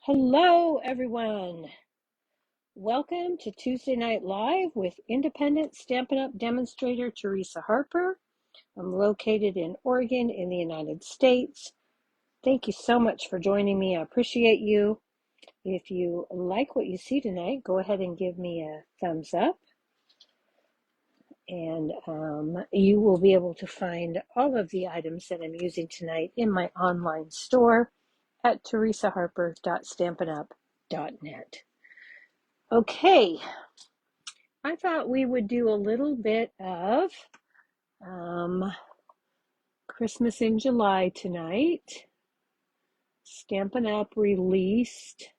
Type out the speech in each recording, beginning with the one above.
Hello, everyone. Welcome to Tuesday Night Live with independent Stampin' Up! Demonstrator Teresa Harper. I'm located in Oregon in the United States. Thank you so much for joining me. I appreciate you. If you like what you see tonight, go ahead and give me a thumbs up. And you will be able to find all of the items that I'm using tonight in my online store at teresaharper.stampinup.net. Okay, I thought we would do a little bit of Christmas in July tonight. Stampin' Up! Released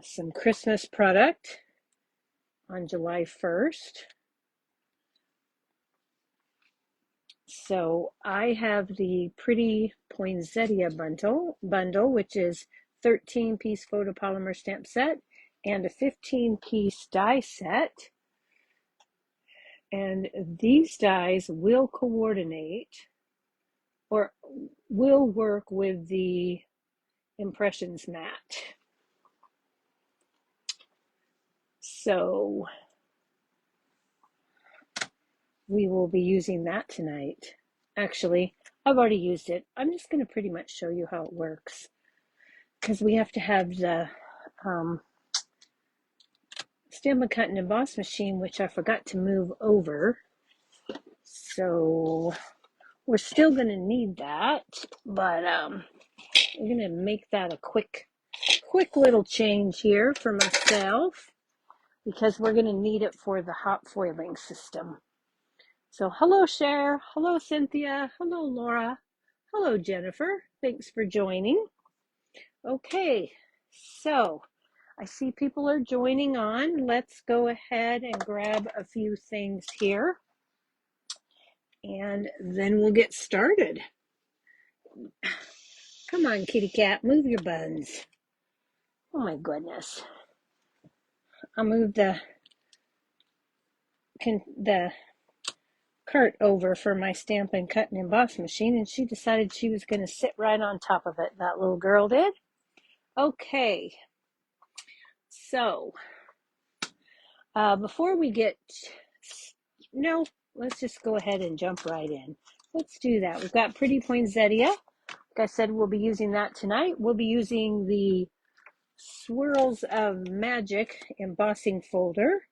some Christmas product on July 1st. So I have the Pretty Poinsettia bundle, which is 13-piece photopolymer stamp set and a 15-piece die set. And these dies will coordinate or will work with the impressions mat. So we will be using that tonight. Actually, I've already used it. I'm just going to pretty much show you how it works because we have to have the Stampin' Cut and Emboss machine, which I forgot to move over. So we're still going to need that, but I'm going to make that a quick little change here for myself because we're going to need it for the hot foiling system. So hello, Cher. Hello, Cynthia. Hello, Laura. Hello, Jennifer. Thanks for joining. Okay, so I see people are joining on. Let's go ahead and grab a few things here, and then we'll get started. Come on, kitty cat, move your buns. Oh my goodness. I'll move the cart over for my Stampin' Cut and Emboss machine, and she decided she was going to sit right on top of it. That little girl did. Okay, so before we let's just go ahead and jump right in. Let's do that. We've got Pretty Poinsettia. Like I said, we'll be using that tonight. We'll be using the Swirls of Magic embossing folder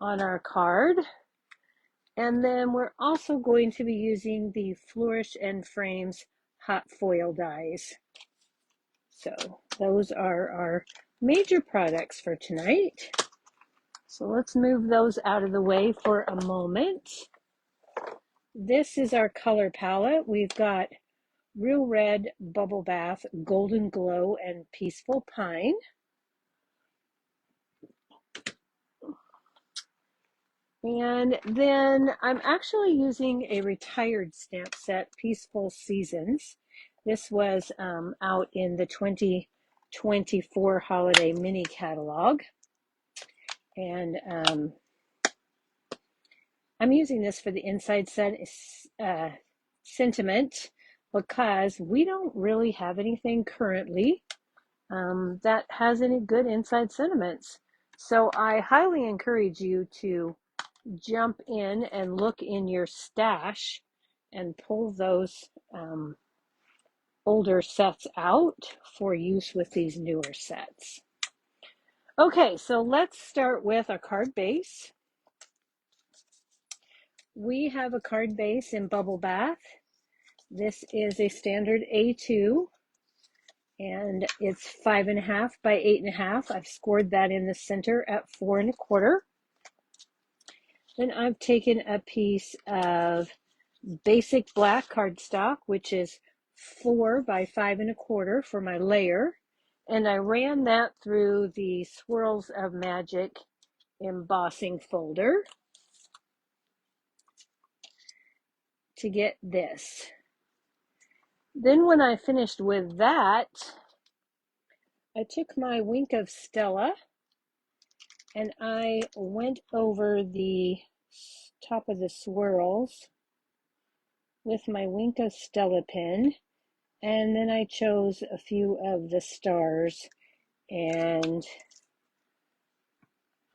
on our card. And then we're also going to be using the Flourish Frames Hot Foil dies. So those are our major products for tonight. So let's move those out of the way for a moment. This is our color palette. We've got Real Red, Bubble Bath, Golden Glow, and Peaceful Pine. And then I'm actually using a retired stamp set, Peaceful Seasons. This was out in the 2024 holiday mini catalog. And I'm using this for the inside sentiment because we don't really have anything currently that has any good inside sentiments. So I highly encourage you to jump in and look in your stash and pull those older sets out for use with these newer sets. Okay, so let's start with our card base. We have a card base in Bubble Bath. This is a standard A2 and it's 5.5 by 8.5. I've scored that in the center at 4 1/4. Then I've taken a piece of basic black cardstock, which is 4 by 5 1/4 for my layer. And I ran that through the Swirls of Magic embossing folder to get this. Then when I finished with that, I took my Wink of Stella and I went over the top of the swirls with my Wink of Stella pen And then I chose a few of the stars and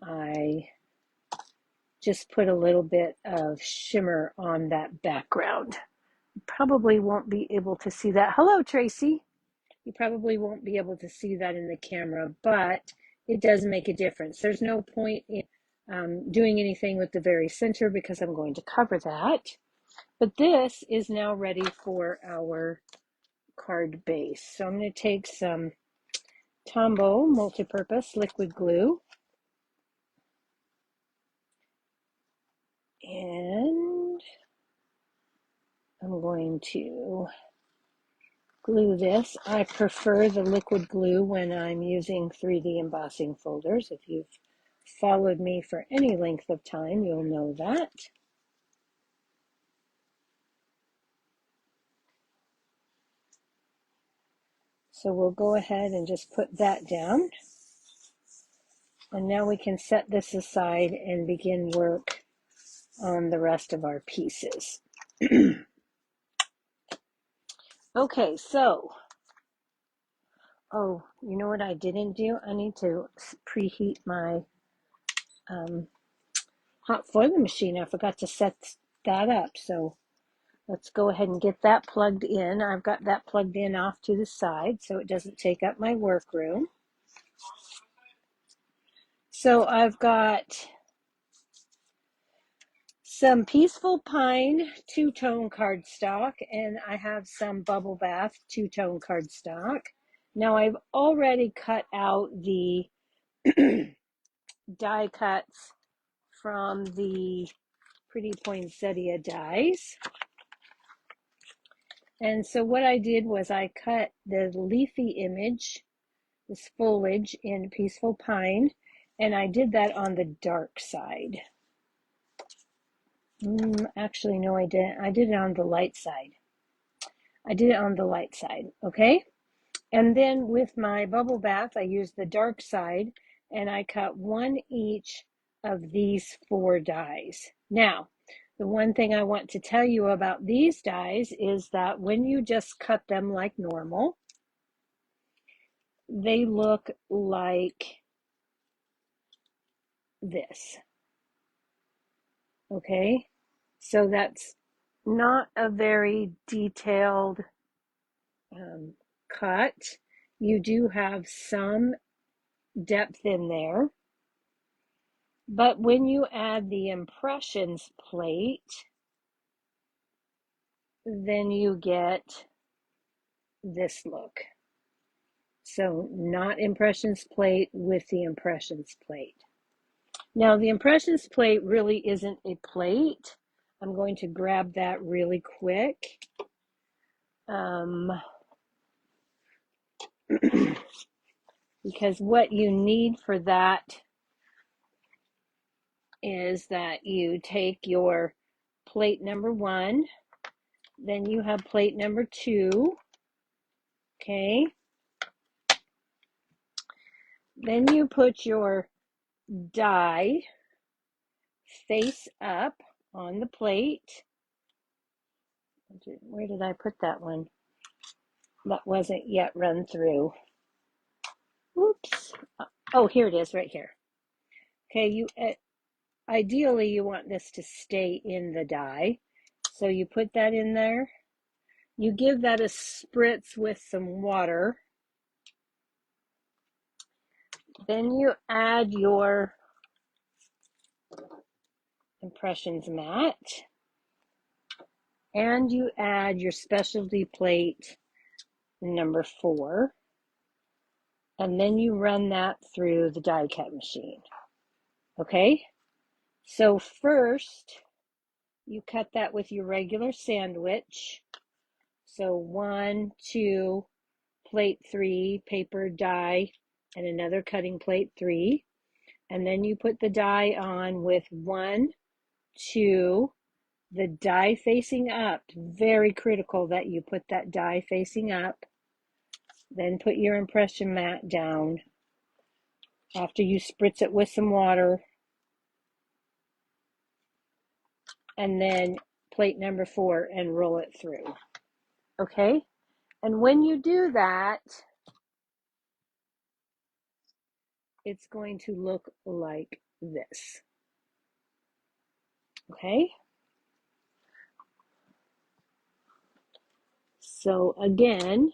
I just put a little bit of shimmer on that background. You probably won't be able to see that. Hello, Tracy. You probably won't be able to see that in the camera, but it does make a difference. There's no point in doing anything with the very center because I'm going to cover that. But this is now ready for our card base. So I'm going to take some Tombow multi-purpose liquid glue and I'm going to glue this. I prefer the liquid glue when I'm using 3D embossing folders. If you've followed me for any length of time, you'll know that. So we'll go ahead and just put that down. And now we can set this aside and begin work on the rest of our pieces. Okay, so, oh, you know what I didn't do? I need to preheat my hot foiling machine. I forgot to set that up. So let's go ahead and get that plugged in. I've got that plugged in off to the side so it doesn't take up my workroom. So I've got some Peaceful Pine two-tone cardstock, and I have some Bubble Bath two-tone cardstock. Now I've already cut out the die cuts from the Pretty Poinsettia dies. And so what I did was I cut the leafy image, this foliage in Peaceful Pine, and I did that on the dark side. Actually, no, I didn't. I did it on the light side. Okay? And then with my bubble bath, I used the dark side, and I cut one each of these 4 dies. Now, the one thing I want to tell you about these dies is that when you just cut them like normal, they look like this. Okay? So that's not a very detailed cut. You do have some depth in there. But when you add the impressions plate, then you get this look. So not impressions plate with the impressions plate. Now the impressions plate really isn't a plate. I'm going to grab that really quick. Because what you need for that is that you take your plate number 1, then you have plate number 2, okay? Then you put your die face up on the plate. Where did I put that one? That wasn't yet run through. Oops. Oh, here it is, right here. Okay, you ideally you want this to stay in the die. So you put that in there. You give that a spritz with some water. Then you add your impressions mat. And you add your specialty plate number 4. And then you run that through the die cut machine. Okay? So first, you cut that with your regular sandwich. So 1, 2, plate 3, paper die, and another cutting plate 3. And then you put the die on with 1, 2, the die facing up. Very critical that you put that die facing up. Then put your impression mat down after you spritz it with some water. And then plate number 4 and roll it through. Okay? And when you do that, it's going to look like this. Okay? So again,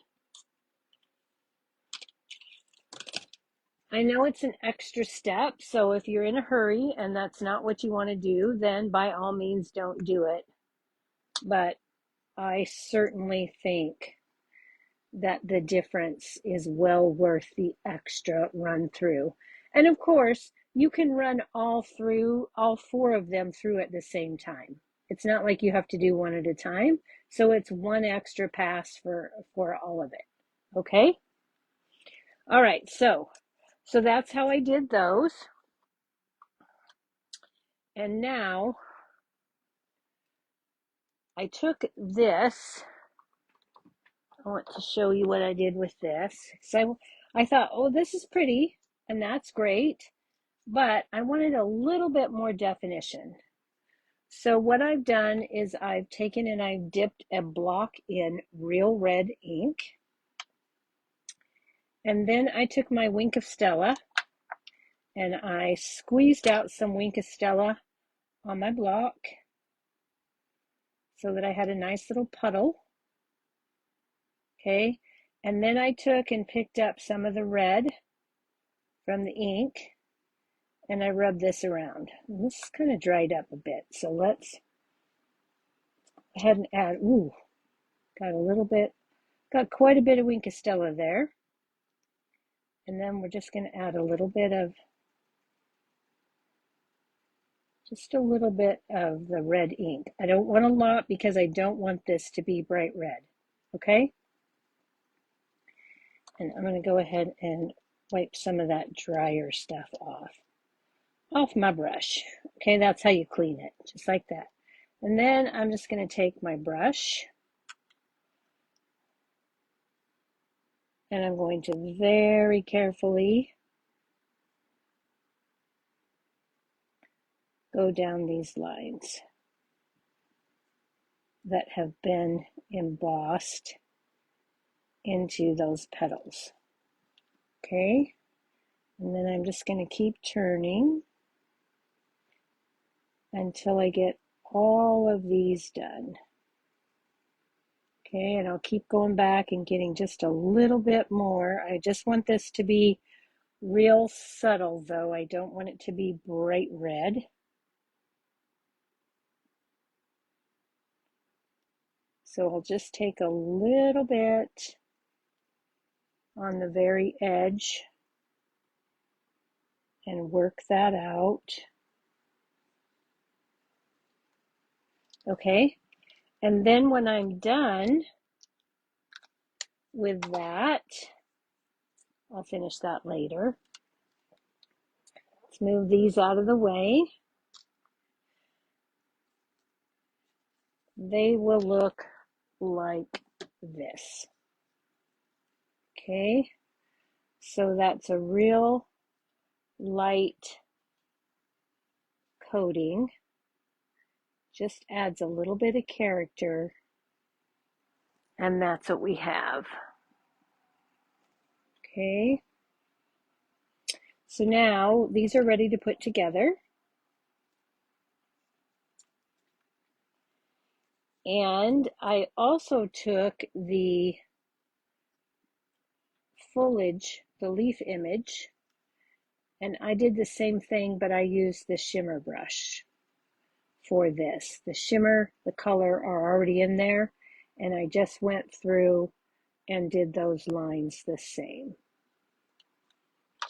I know it's an extra step, so if you're in a hurry and that's not what you want to do, then by all means don't do it. But I certainly think that the difference is well worth the extra run through. And of course, you can run all 4 of them through at the same time. It's not like you have to do one at a time. So it's one extra pass for all of it. Okay? All right, so that's how I did those. And now I took this. I want to show you what I did with this. So I thought, oh, this is pretty, and that's great, but I wanted a little bit more definition. So what I've done is I've taken and I've dipped a block in real red ink. And then I took my Wink of Stella and I squeezed out some Wink of Stella on my block so that I had a nice little puddle. Okay, and then I took and picked up some of the red from the ink and I rubbed this around. And this is kind of dried up a bit, so let's go ahead and add, ooh, got quite a bit of Wink of Stella there. And then we're just going to add just a little bit of the red ink. I don't want a lot because I don't want this to be bright red, okay? And I'm going to go ahead and wipe some of that drier stuff off my brush. Okay, that's how you clean it, just like that. And then I'm just going to take my brush and I'm going to very carefully go down these lines that have been embossed into those petals. Okay, and then I'm just going to keep turning until I get all of these done. Okay, and I'll keep going back and getting just a little bit more. I just want this to be real subtle though. I don't want it to be bright red. So I'll just take a little bit on the very edge and work that out. Okay, and then when I'm done with that, I'll finish that later. Let's move these out of the way. They will look like this. Okay, so that's a real light coating. Just adds a little bit of character, and that's what we have. Okay, so now these are ready to put together. And I also took the foliage, the leaf image, and I did the same thing, but I used the shimmer brush for this. The shimmer, the color are already in there, and I just went through and did those lines the same,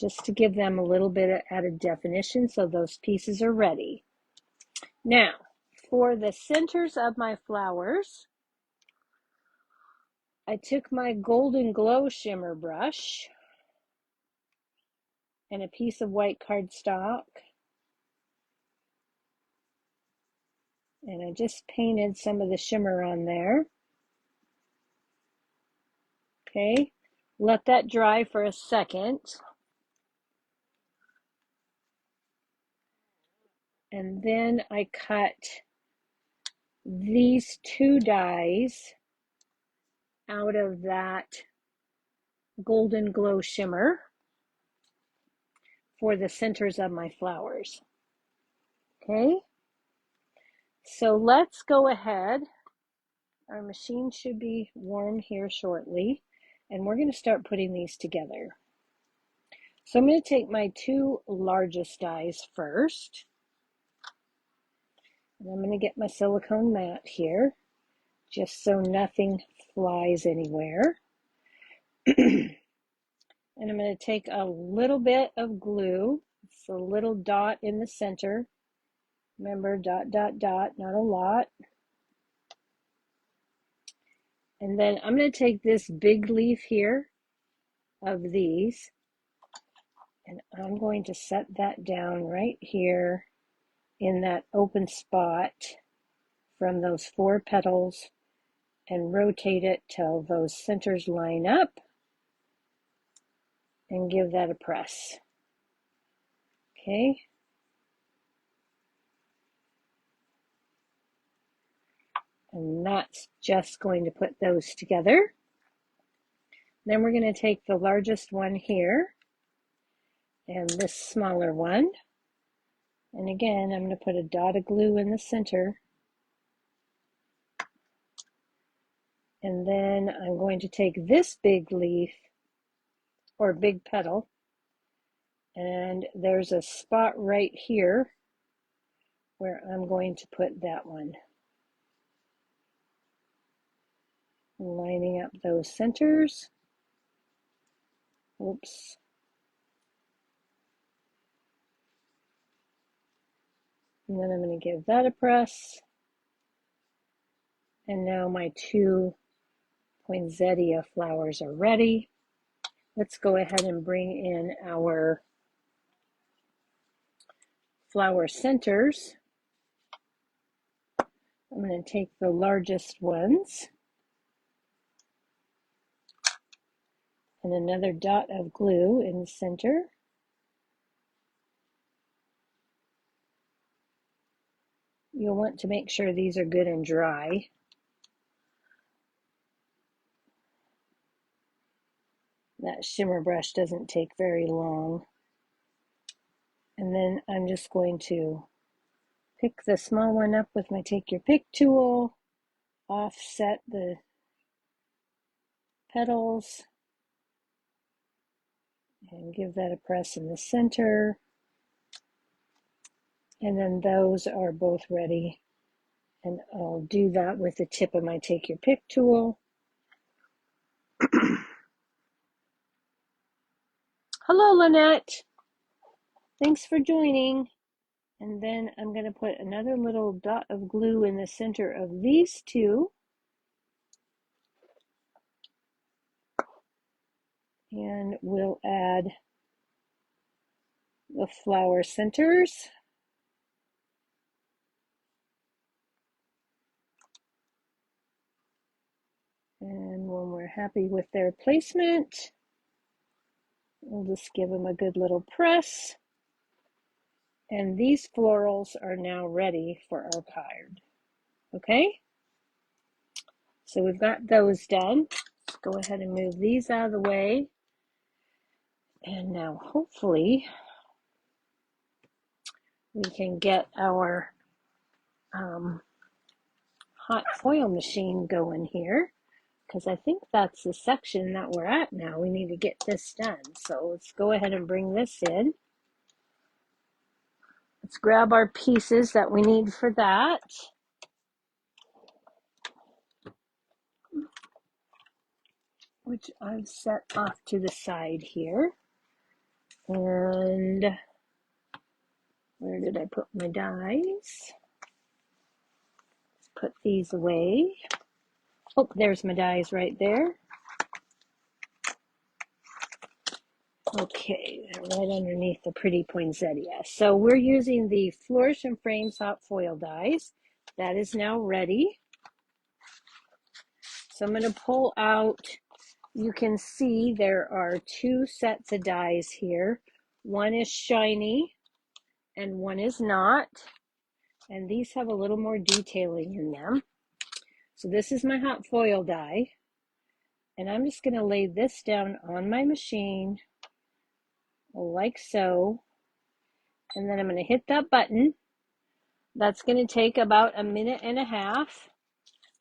just to give them a little bit of added definition so those pieces are ready. Now, for the centers of my flowers, I took my Golden Glow shimmer brush and a piece of white cardstock, and I just painted some of the shimmer on there. Okay, let that dry for a second. And then I cut these 2 dies out of that golden glow shimmer for the centers of my flowers. Okay, so let's go ahead. Our machine should be warm here shortly, and we're going to start putting these together. So I'm going to take my two largest dies first, and I'm going to get my silicone mat here, just so nothing flies anywhere. And I'm going to take a little bit of glue. It's a little dot in the center. Remember, dot, dot, dot, not a lot. And then I'm going to take this big leaf here of these, and I'm going to set that down right here in that open spot from those 4 petals and rotate it till those centers line up and give that a press. Okay. And that's just going to put those together. Then we're going to take the largest one here and this smaller one. And again, I'm going to put a dot of glue in the center. And then I'm going to take this big leaf or big petal, and there's a spot right here where I'm going to put that one. Lining up those centers. Oops. And then I'm going to give that a press. And now my 2 poinsettia flowers are ready. Let's go ahead and bring in our flower centers. I'm going to take the largest ones and another dot of glue in the center. You'll want to make sure these are good and dry. That shimmer brush doesn't take very long. And then I'm just going to pick the small one up with my Take Your Pick tool, offset the petals, and give that a press in the center. And then those are both ready. And I'll do that with the tip of my Take Your Pick tool. Hello, Lynette. Thanks for joining. And then I'm going to put another little dot of glue in the center of these two. And we'll add the flower centers. And when we're happy with their placement, we'll just give them a good little press. And these florals are now ready for our card. Okay? So we've got those done. Let's go ahead and move these out of the way. And now hopefully we can get our hot foil machine going here, because I think that's the section that we're at now. We need to get this done. So let's go ahead and bring this in. Let's grab our pieces that we need for that. Which I've set off to the side here. And where did I put my dies? Let's put these away. Oh, there's my dies right there. Okay, they're right underneath the Pretty Poinsettia. So we're using the Flourish Frames Hot Foil dies. That is now ready. So I'm going to pull out, you can see there are 2 sets of dies here. One is shiny and one is not. And these have a little more detailing in them. So this is my hot foil die. And I'm just going to lay this down on my machine like so. And then I'm going to hit that button. That's going to take about 1.5 minutes.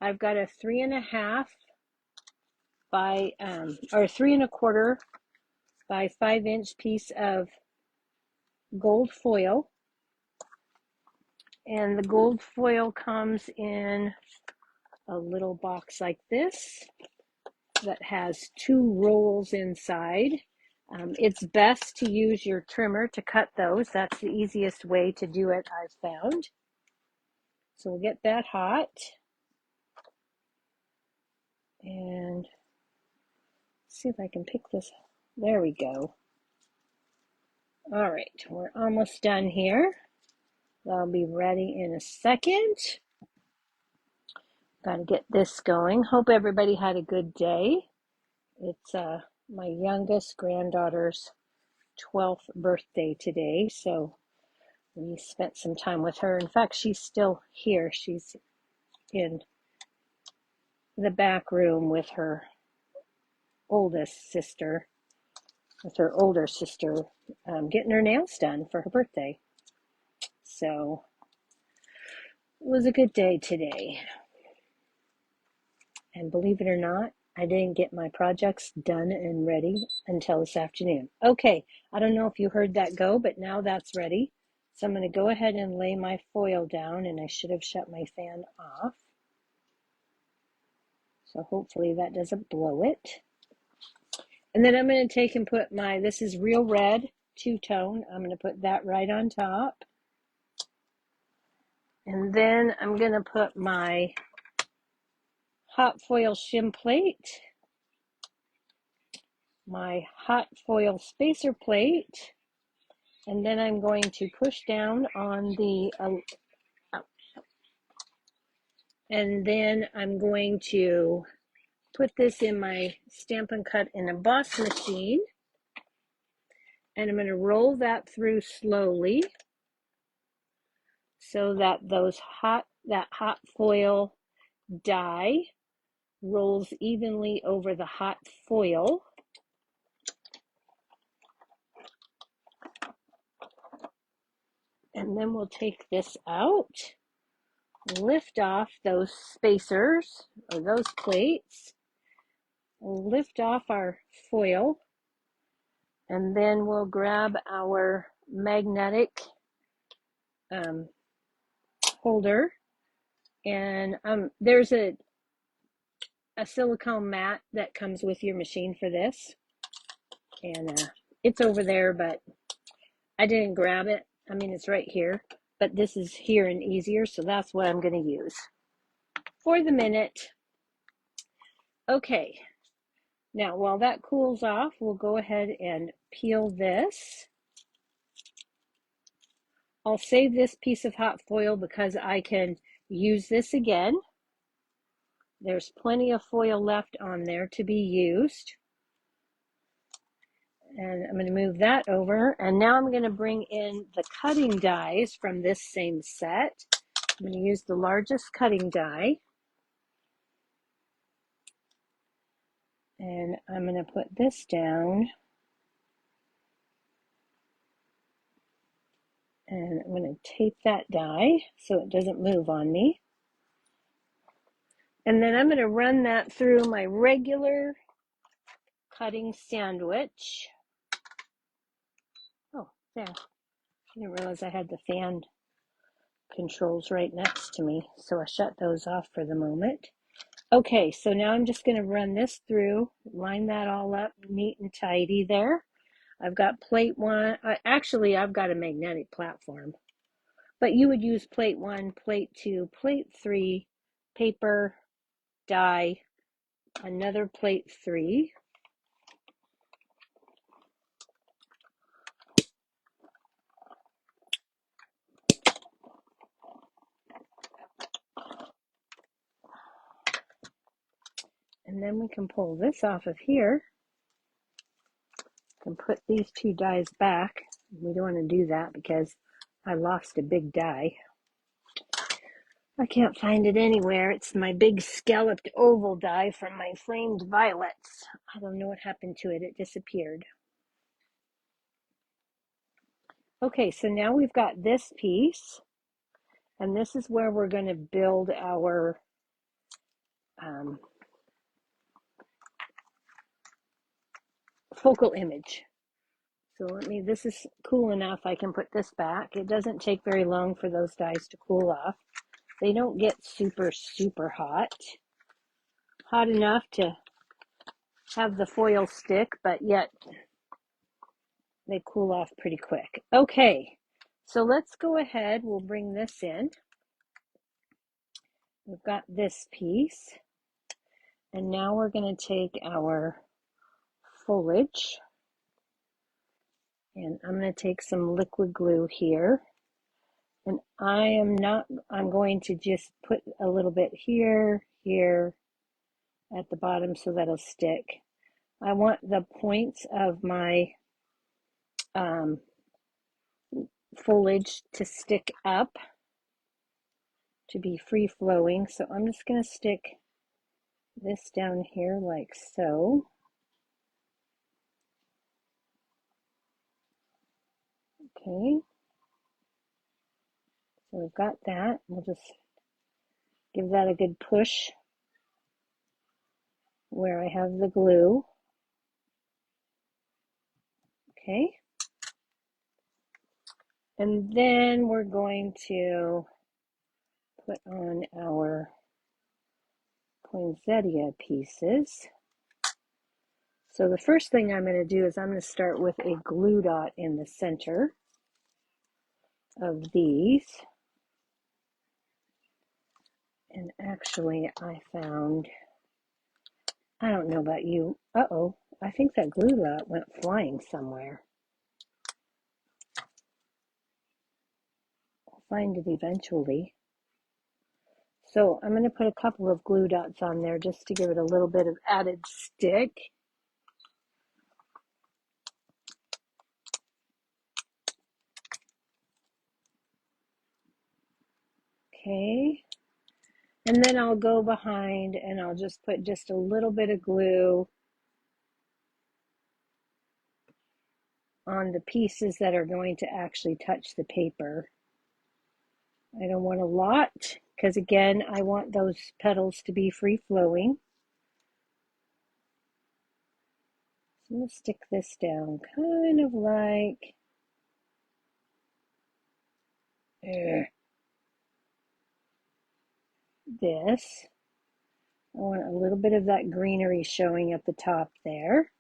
I've got a 3.5 by, or 3.25 by 5-inch piece of gold foil. And the gold foil comes in a little box like this that has 2 rolls inside. It's best to use your trimmer to cut those. That's the easiest way to do it, I've found. So we'll get that hot. And see if I can pick this. There we go. All right, we're almost done here. I'll be ready in a second. Got to get this going. Hope everybody had a good day. It's my youngest granddaughter's 12th birthday today, so we spent some time with her. In fact, she's still here. She's in the back room with her oldest sister, with her older sister, getting her nails done for her birthday. So it was a good day today. And believe it or not, I didn't get my projects done and ready until this afternoon. Okay, I don't know if you heard that go, but now that's ready. So I'm going to go ahead and lay my foil down, and I should have shut my fan off. So hopefully that doesn't blow it. And then I'm going to take and put my, this is Real Red 2-tone. I'm going to put that right on top. And then I'm going to put my hot foil shim plate, my hot foil spacer plate, and then I'm going to push down on the, and then I'm going to put this in my Stampin' Cut and Emboss machine, and I'm going to roll that through slowly so that that hot foil dye rolls evenly over the hot foil. And then we'll take this out, lift off those spacers or those plates, lift off our foil, and then we'll grab our magnetic holder. And there's a silicone mat that comes with your machine for this. And it's over there, but I didn't grab it. I mean, it's right here, but this is here and easier, so that's what I'm going to use for the minute. Okay, now while that cools off, we'll go ahead and peel this. I'll save this piece of hot foil because I can use this again. There's plenty of foil left on there to be used. And I'm going to move that over. And now I'm going to bring in the cutting dies from this same set. I'm going to use the largest cutting die. And I'm going to put this down. And I'm going to tape that die so it doesn't move on me. And then I'm going to run that through my regular cutting sandwich. Oh, there. I didn't realize I had the fan controls right next to me, so I shut those off for the moment. Okay, so now I'm just going to run this through, line that all up neat and tidy there. I've got plate 1. Actually, I've got a magnetic platform, but you would use plate 1, plate 2, plate 3, paper, die, another plate 3. And then we can pull this off of here and put these 2 dies back. We don't want to do that because I lost a big die. I can't find it anywhere. It's my big scalloped oval die from my framed violets. I don't know what happened to it. It disappeared. Okay, so now we've got this piece, and this is where we're going to build our focal image. So this is cool enough, I can put this back. It doesn't take very long for those dies to cool off. They don't get super, super hot. Hot enough to have the foil stick, but yet they cool off pretty quick. Okay, so let's go ahead. We'll bring this in. We've got this piece. And now we're going to take our foliage. And I'm going to take some liquid glue here. And I'm going to just put a little bit here, here at the bottom so that'll stick. I want the points of my foliage to stick up, to be free flowing. So I'm just going to stick this down here like so. Okay. So we've got that. We'll just give that a good push where I have the glue. Okay. And then we're going to put on our poinsettia pieces. So the first thing I'm going to do is I'm going to start with a glue dot in the center of these. And actually I found, I don't know about you, I think that glue dot went flying somewhere. I'll find it eventually. So I'm going to put a couple of glue dots on there just to give it a little bit of added stick. Okay. And then I'll go behind and I'll just put just a little bit of glue on the pieces that are going to actually touch the paper. I don't want a lot because again, I want those petals to be free flowing. So I'm going to stick this down kind of like this. I want a little bit of that greenery showing at the top there.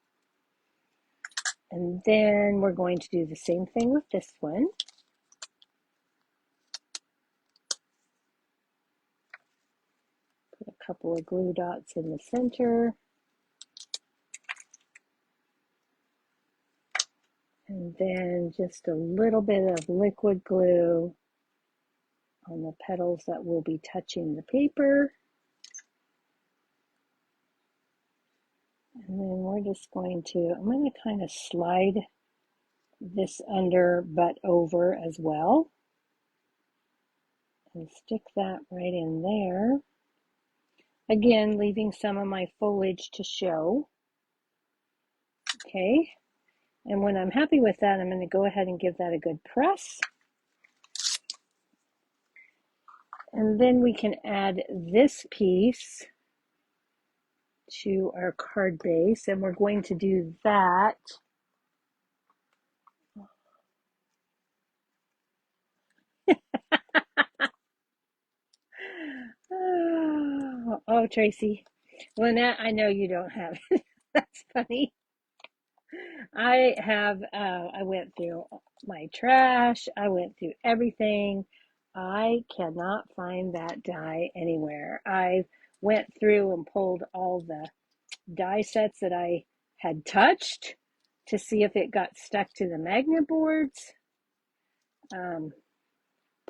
And then we're going to do the same thing with this one. Put a couple of glue dots in the center. And then just a little bit of liquid glue on the petals that will be touching the paper. And then we're just I'm going to kind of slide this under but over as well. And stick that right in there. Again, leaving some of my foliage to show. Okay. And when I'm happy with that, I'm going to go ahead and give that a good press. And then we can add this piece to our card base, and we're going to do that oh, Tracy. Lynette, I know you don't have it. That's funny. I went through my trash. I went through everything. I cannot find that die anywhere. I went through and pulled all the die sets that I had touched to see if it got stuck to the magnet boards.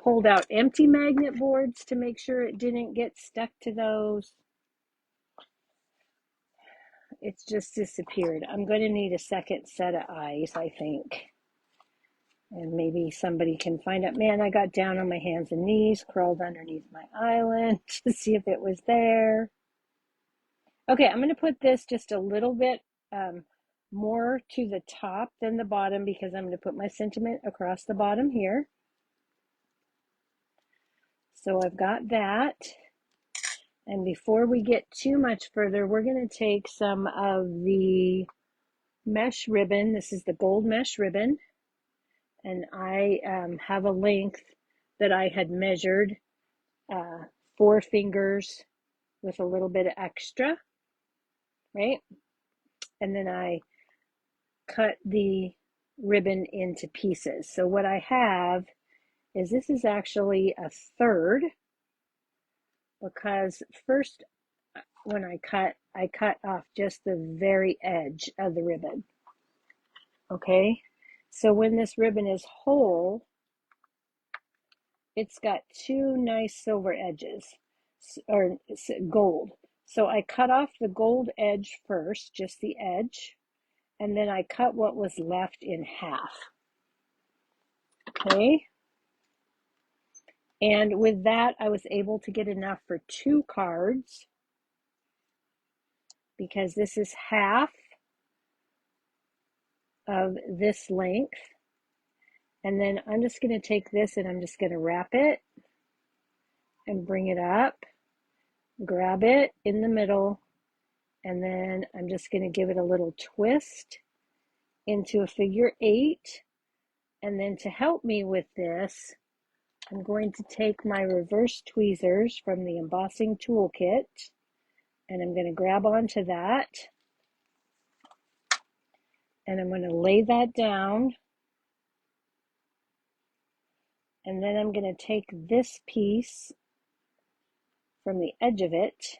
Pulled out empty magnet boards to make sure it didn't get stuck to those. It's just disappeared. I'm going to need a second set of eyes, I think. And maybe somebody can find out. Man, I got down on my hands and knees, crawled underneath my island to see if it was there. Okay, I'm going to put this just a little bit more to the top than the bottom because I'm going to put my sentiment across the bottom here. So I've got that. And before we get too much further, we're going to take some of the mesh ribbon. This is the gold mesh ribbon. And I have a length that I had measured 4 fingers with a little bit of extra, right? And then I cut the ribbon into pieces. So what I have is this is actually a third, because first when I cut off just the very edge of the ribbon. Okay, so when this ribbon is whole, it's got 2 nice silver edges, or gold. So I cut off the gold edge first, just the edge, and then I cut what was left in half. Okay, and with that I was able to get enough for 2 cards, because this is half of this length. And then I'm just going to take this and I'm just going to wrap it and bring it up, grab it in the middle, and then I'm just going to give it a little twist into a figure 8. And then to help me with this, I'm going to take my reverse tweezers from the embossing toolkit, and I'm going to grab onto that, and I'm going to lay that down. And then I'm going to take this piece from the edge of it,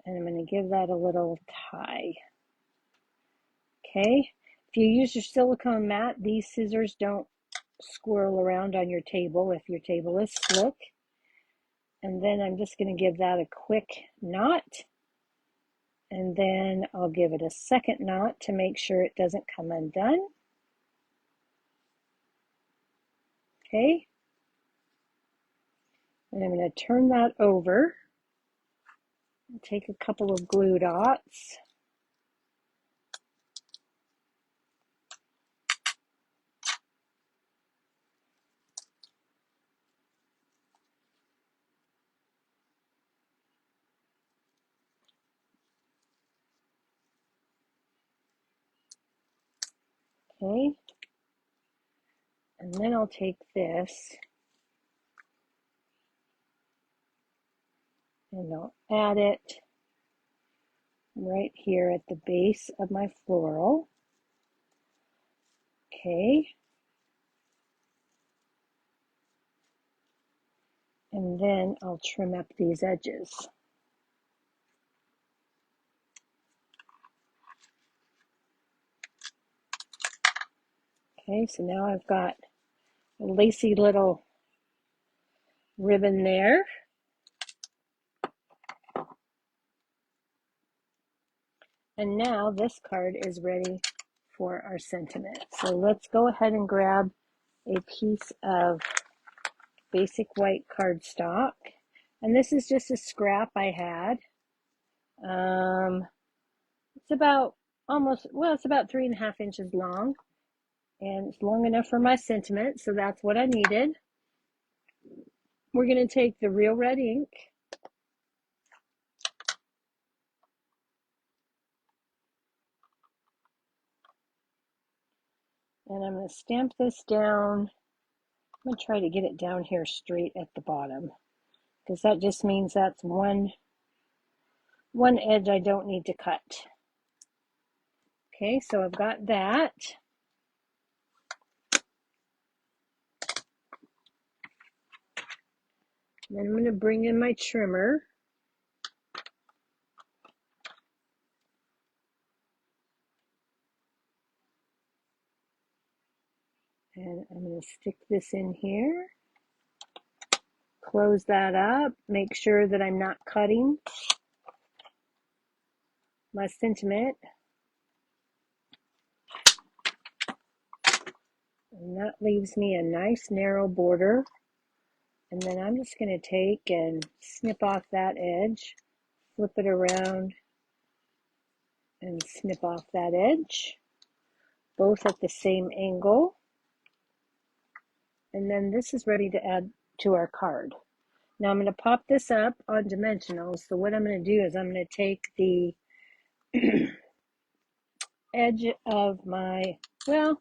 and I'm going to give that a little tie. Okay, if you use your silicone mat, these scissors don't swirl around on your table if your table is slick. And then I'm just going to give that a quick knot, and then I'll give it a second knot to make sure it doesn't come undone. Okay, and I'm going to turn that over and take a couple of glue dots. Okay, and then I'll take this and I'll add it right here at the base of my floral. Okay, and then I'll trim up these edges. Okay, so now I've got a lacy little ribbon there. And now this card is ready for our sentiment. So let's go ahead and grab a piece of basic white cardstock. And this is just a scrap I had. It's about it's about 3.5 inches long. And it's long enough for my sentiment, so that's what I needed. We're going to take the real red ink, and I'm going to stamp this down. I'm going to try to get it down here straight at the bottom, because that just means that's one edge I don't need to cut. Okay, so I've got that. Then I'm going to bring in my trimmer. And I'm going to stick this in here. Close that up. Make sure that I'm not cutting my sentiment. And that leaves me a nice narrow border. And then I'm just going to take and snip off that edge, flip it around, and snip off that edge, both at the same angle. And then this is ready to add to our card. Now I'm going to pop this up on dimensionals. So what I'm going to do is I'm going to take the edge of my, well,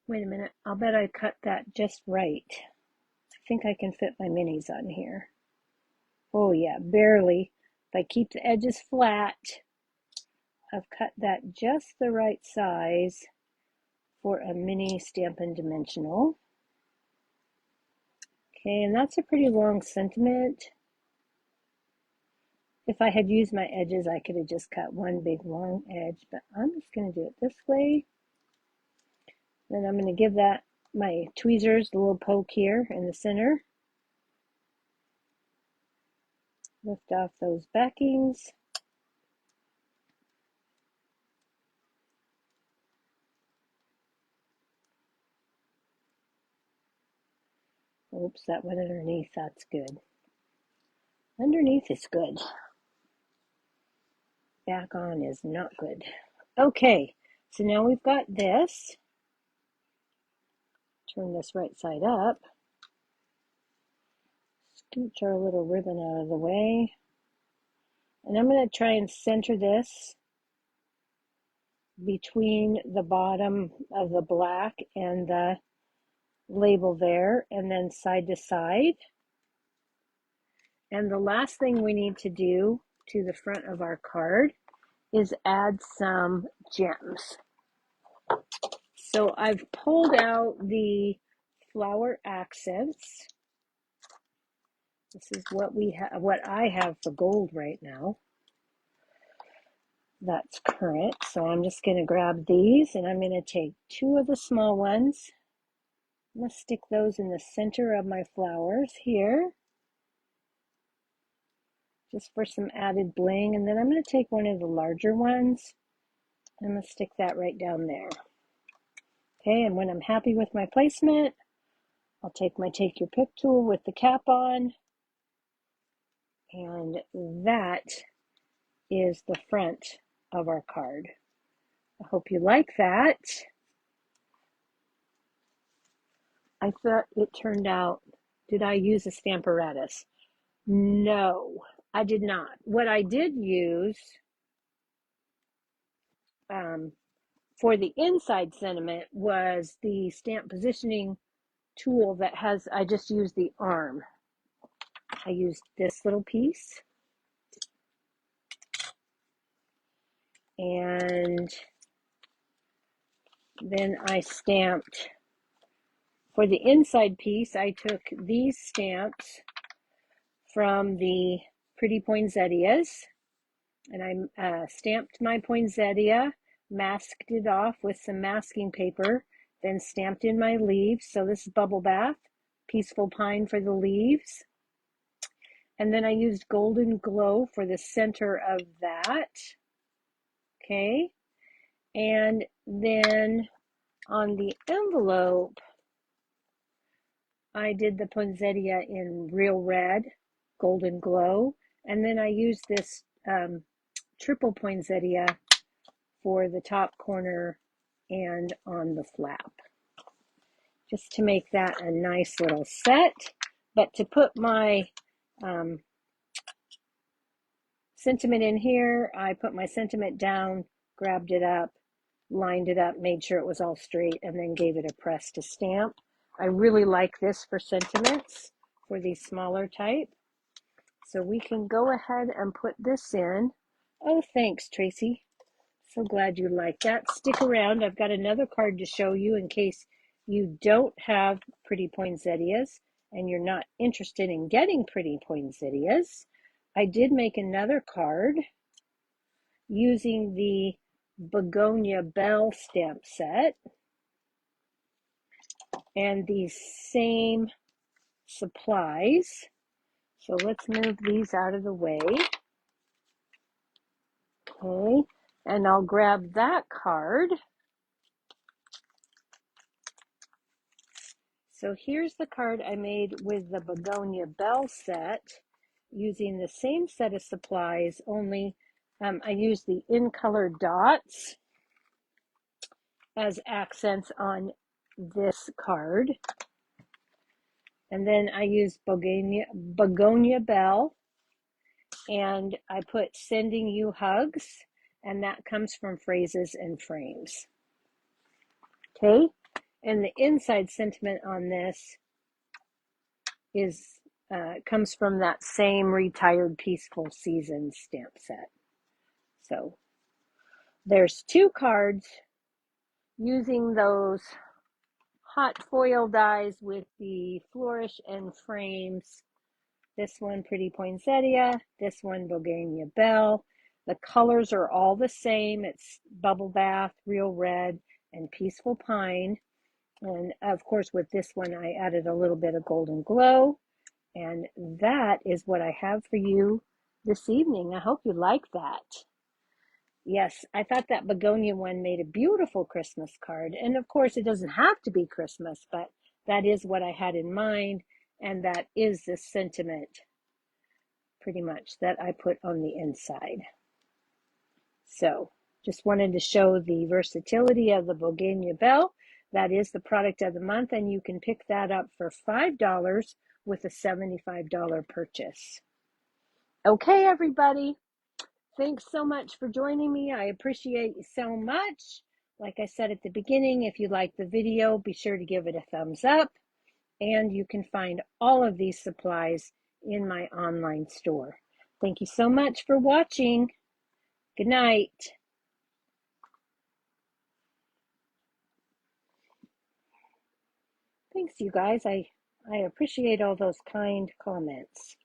wait a minute. I'll bet I cut that just right. I think I can fit my minis on here. Oh yeah, barely. If I keep the edges flat, I've cut that just the right size for a mini Stampin' Dimensional. Okay, and that's a pretty long sentiment. If I had used my edges, I could have just cut one big long edge, but I'm just going to do it this way. Then I'm going to give that my tweezers a little poke here in the center. Lift off those backings. Oops, that went underneath. That's good. Underneath is good. Back on is not good. Okay, so now we've got this. Turn this right side up. Scooch our little ribbon out of the way. And I'm going to try and center this between the bottom of the black and the label there, and then side to side. And the last thing we need to do to the front of our card is add some gems. So I've pulled out the flower accents. This is what we have, what I have for gold right now. That's current. So I'm just going to grab these, and I'm going to take two of the small ones. I'm going to stick those in the center of my flowers here, just for some added bling. And then I'm going to take one of the larger ones. I'm going to stick that right down there. Okay, and when I'm happy with my placement, I'll take my Take Your Pick tool with the cap on. And that is the front of our card. I hope you like that. I thought it turned out, did I use a Stamparatus? No, I did not. What I did use for the inside sentiment was the stamp positioning tool that has, I just used the arm. I used this little piece. And then I stamped, for the inside piece, I took these stamps from the Pretty Poinsettias, and I stamped my poinsettia, masked it off with some masking paper, then stamped in my leaves. So this is Bubble Bath, Peaceful Pine for the leaves. And then I used Golden Glow for the center of that. Okay. And then on the envelope, I did the poinsettia in Real Red, Golden Glow. And then I used this triple poinsettia for the top corner and on the flap, just to make that a nice little set. But to put my sentiment in here, I put my sentiment down, grabbed it up, lined it up, made sure it was all straight, and then gave it a press to stamp. I really like this for sentiments, for these smaller type. So we can go ahead and put this in. Oh, thanks, Tracy. So glad you like that. Stick around. I've got another card to show you in case you don't have pretty poinsettias and you're not interested in getting pretty poinsettias. I did make another card using the Begonia Bell stamp set and these same supplies. So let's move these out of the way. Okay, and I'll grab that card. So here's the card I made with the Begonia Bell set using the same set of supplies, only I used the in color dots as accents on this card. And then I used Begonia Bell, and I put sending you hugs, and that comes from Phrases and Frames. Okay, and the inside sentiment on this is comes from that same Retired Peaceful Season stamp set. So there's 2 cards using those hot foil dies with the Flourish and Frames. This one, Pretty Poinsettia. This one, Begonia Bell. The colors are all the same. It's Bubble Bath, Real Red, and Peaceful Pine. And of course, with this one, I added a little bit of Golden Glow. And that is what I have for you this evening. I hope you like that. Yes, I thought that begonia one made a beautiful Christmas card. And of course, it doesn't have to be Christmas, but that is what I had in mind. And that is the sentiment, pretty much, that I put on the inside. So just wanted to show the versatility of the Begonia Bell. That is the product of the month, and you can pick that up for $5 with a $75 purchase. Okay, everybody. Thanks so much for joining me. I appreciate you so much. Like I said at the beginning, if you like the video, be sure to give it a thumbs up. And you can find all of these supplies in my online store. Thank you so much for watching. Good night. Thanks, you guys. I appreciate all those kind comments.